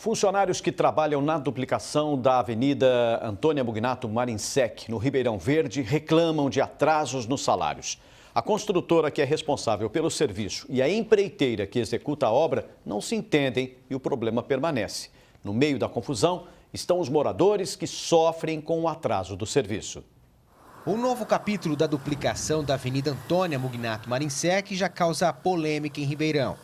Funcionários que trabalham na duplicação da Avenida Antônia Mugnato Marinsec, no Ribeirão Verde, reclamam de atrasos nos salários. A construtora que é responsável pelo serviço e a empreiteira que executa a obra não se entendem e o problema permanece. No meio da confusão estão os moradores que sofrem com o atraso do serviço. Um novo capítulo da duplicação da Avenida Antônia Mugnato Marinsec já causa polêmica em Ribeirão.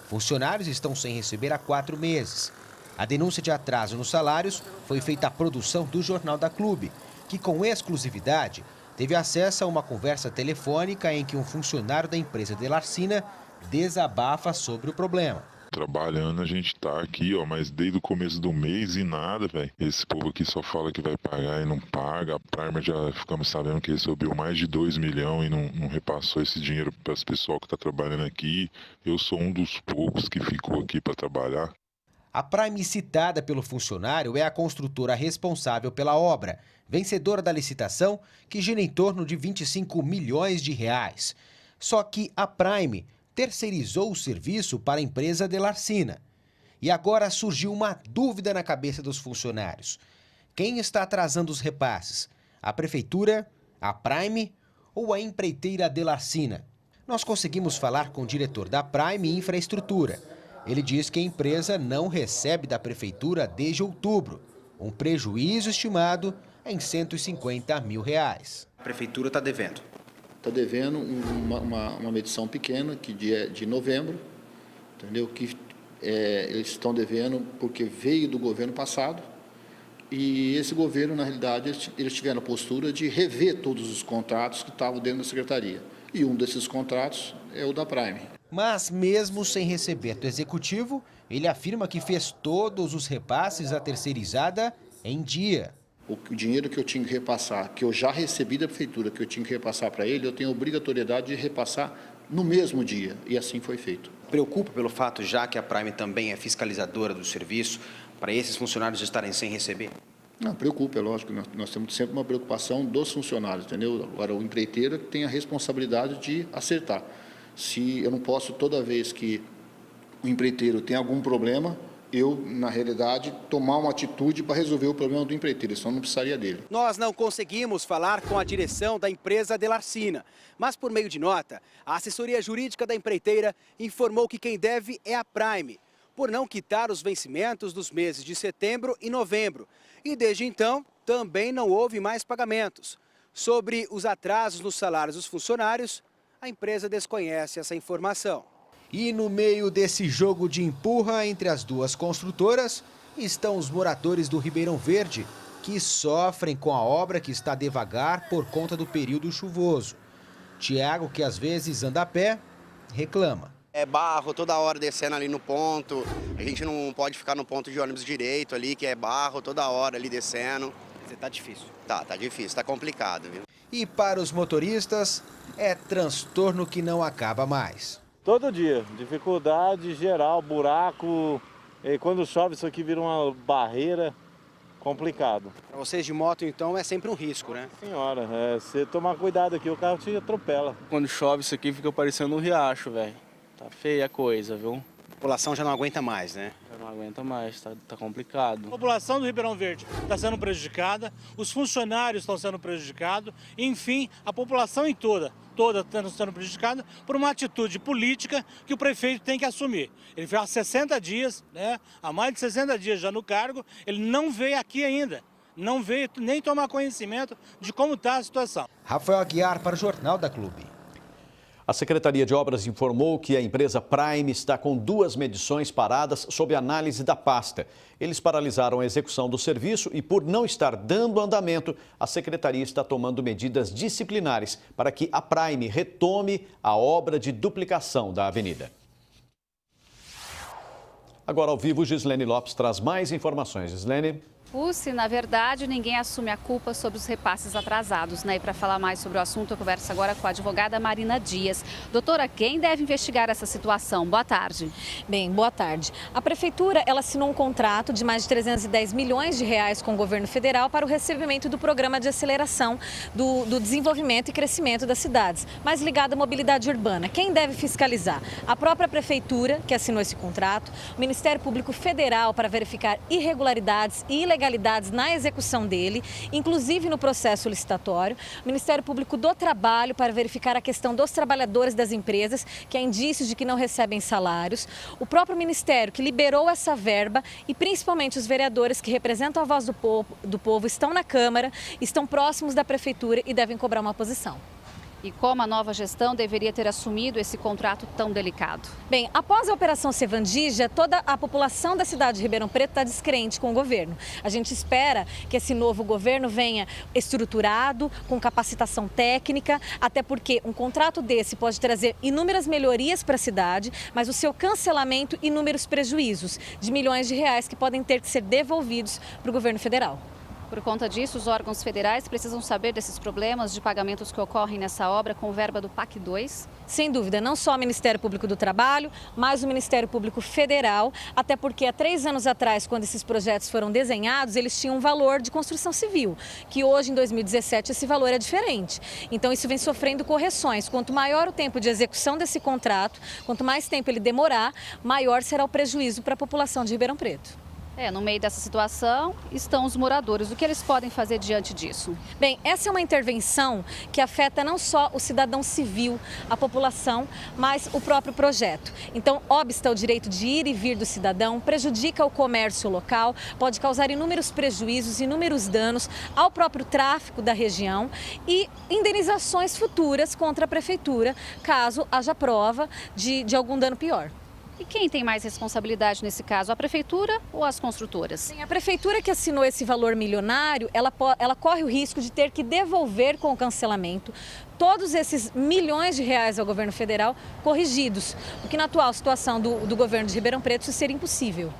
Funcionários estão sem receber há 4 meses. A denúncia de atraso nos salários foi feita à produção do Jornal da Clube, que com exclusividade teve acesso a uma conversa telefônica em que um funcionário da empresa Delarcina desabafa sobre o problema. Trabalhando, a gente tá aqui, mas desde o começo do mês e nada, velho. Esse povo aqui só fala que vai pagar e não paga. A Primer já ficamos sabendo que recebeu mais de 2 milhões e não repassou esse dinheiro para as pessoas que tá trabalhando aqui. Eu sou um dos poucos que ficou aqui para trabalhar. A Prime citada pelo funcionário é a construtora responsável pela obra, vencedora da licitação, que gira em torno de 25 milhões de reais. Só que a Prime terceirizou o serviço para a empresa Delarcina. E agora surgiu uma dúvida na cabeça dos funcionários. Quem está atrasando os repasses? A prefeitura, a Prime ou a empreiteira Delarcina? Nós conseguimos falar com o diretor da Prime Infraestrutura. Ele diz que a empresa não recebe da prefeitura desde outubro, um prejuízo estimado em 150 mil reais. A prefeitura está devendo? Está devendo uma medição pequena, que de novembro, entendeu? Que eles estão devendo porque veio do governo passado e esse governo, na realidade, eles tiveram a postura de rever todos os contratos que estavam dentro da secretaria. E um desses contratos é o da Prime. Mas mesmo sem receber do executivo, ele afirma que fez todos os repasses à terceirizada em dia. O dinheiro que eu tinha que repassar, que eu já recebi da prefeitura, que eu tinha que repassar para ele, eu tenho obrigatoriedade de repassar no mesmo dia. E assim foi feito. Preocupa pelo fato, já que a Prime também é fiscalizadora do serviço, para esses funcionários estarem sem receber? Não, preocupa, é lógico. Nós temos sempre uma preocupação dos funcionários, entendeu? Agora, o empreiteiro tem a responsabilidade de acertar. Se eu não posso, toda vez que o empreiteiro tem algum problema, eu, na realidade, tomar uma atitude para resolver o problema do empreiteiro, senão não precisaria dele. Nós não conseguimos falar com a direção da empresa Delarcina, mas por meio de nota, a assessoria jurídica da empreiteira informou que quem deve é a Prime, por não quitar os vencimentos dos meses de setembro e novembro. E desde então, também não houve mais pagamentos. Sobre os atrasos nos salários dos funcionários, a empresa desconhece essa informação. E no meio desse jogo de empurra entre as duas construtoras, estão os moradores do Ribeirão Verde, que sofrem com a obra que está devagar por conta do período chuvoso. Tiago, que às vezes anda a pé, reclama. É barro toda hora descendo ali no ponto, a gente não pode ficar no ponto de ônibus direito ali, que é barro toda hora ali descendo. Quer dizer, tá difícil. Tá difícil, tá complicado, viu? E para os motoristas, é transtorno que não acaba mais. Todo dia, dificuldade geral, buraco, e quando chove isso aqui vira uma barreira, complicado. Para vocês de moto, então, é sempre um risco, né? Senhora, se tomar cuidado aqui, o carro te atropela. Quando chove isso aqui fica parecendo um riacho, velho. Tá feia a coisa, viu? A população já não aguenta mais, né? Já não aguenta mais, tá complicado. A população do Ribeirão Verde está sendo prejudicada, os funcionários estão sendo prejudicados, enfim, a população em toda está sendo prejudicada por uma atitude política que o prefeito tem que assumir. Ele foi há 60 dias, né? Há mais de 60 dias já no cargo, ele não veio aqui ainda. Não veio nem tomar conhecimento de como está a situação. Rafael Aguiar para o Jornal da Clube. A Secretaria de Obras informou que a empresa Prime está com 2 medições paradas sob análise da pasta. Eles paralisaram a execução do serviço e, por não estar dando andamento, a Secretaria está tomando medidas disciplinares para que a Prime retome a obra de duplicação da avenida. Agora, ao vivo, Gislene Lopes traz mais informações. Gislene. Pucci, na verdade, ninguém assume a culpa sobre os repasses atrasados, né? E para falar mais sobre o assunto, eu converso agora com a advogada Marina Dias. Doutora, quem deve investigar essa situação? Boa tarde. Bem, boa tarde. A Prefeitura, ela assinou um contrato de mais de 310 milhões de reais com o governo federal para o recebimento do programa de aceleração do desenvolvimento e crescimento das cidades, mais ligado à mobilidade urbana. Quem deve fiscalizar? A própria Prefeitura, que assinou esse contrato, o Ministério Público Federal para verificar irregularidades e ilegalidades na execução dele, inclusive no processo licitatório, o Ministério Público do Trabalho para verificar a questão dos trabalhadores das empresas, que há indícios de que não recebem salários, o próprio Ministério que liberou essa verba e principalmente os vereadores que representam a voz do povo estão na Câmara, estão próximos da Prefeitura e devem cobrar uma posição. E como a nova gestão deveria ter assumido esse contrato tão delicado? Bem, após a Operação Sevandija, toda a população da cidade de Ribeirão Preto está descrente com o governo. A gente espera que esse novo governo venha estruturado, com capacitação técnica, até porque um contrato desse pode trazer inúmeras melhorias para a cidade, mas o seu cancelamento, inúmeros prejuízos de milhões de reais que podem ter que ser devolvidos para o governo federal. Por conta disso, os órgãos federais precisam saber desses problemas de pagamentos que ocorrem nessa obra com verba do PAC 2? Sem dúvida, não só o Ministério Público do Trabalho, mas o Ministério Público Federal, até porque há 3 anos atrás, quando esses projetos foram desenhados, eles tinham um valor de construção civil, que hoje, em 2017, esse valor é diferente. Então, isso vem sofrendo correções. Quanto maior o tempo de execução desse contrato, quanto mais tempo ele demorar, maior será o prejuízo para a população de Ribeirão Preto. No meio dessa situação estão os moradores. O que eles podem fazer diante disso? Bem, essa é uma intervenção que afeta não só o cidadão civil, a população, mas o próprio projeto. Então, obsta o direito de ir e vir do cidadão, prejudica o comércio local, pode causar inúmeros prejuízos, inúmeros danos ao próprio tráfego da região e indenizações futuras contra a prefeitura, caso haja prova de algum dano pior. E quem tem mais responsabilidade nesse caso, a Prefeitura ou as construtoras? Sim, a Prefeitura que assinou esse valor milionário, ela corre o risco de ter que devolver com o cancelamento todos esses milhões de reais ao governo federal corrigidos, o que na atual situação do governo de Ribeirão Preto isso seria impossível.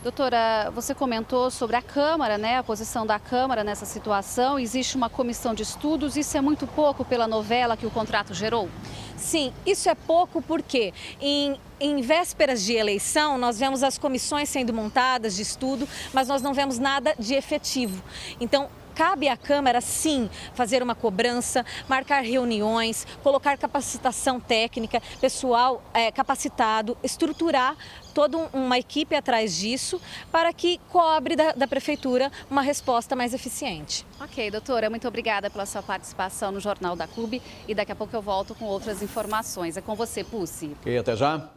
Doutora, você comentou sobre a Câmara, né? A posição da Câmara nessa situação. Existe uma comissão de estudos, isso é muito pouco pela novela que o contrato gerou? Sim, isso é pouco porque em vésperas de eleição nós vemos as comissões sendo montadas de estudo, mas nós não vemos nada de efetivo. Então, cabe à Câmara, sim, fazer uma cobrança, marcar reuniões, colocar capacitação técnica, pessoal capacitado, estruturar toda uma equipe atrás disso para que cobre da Prefeitura uma resposta mais eficiente. Ok, doutora, muito obrigada pela sua participação no Jornal da Clube e daqui a pouco eu volto com outras informações. É com você, Pucci. E até já.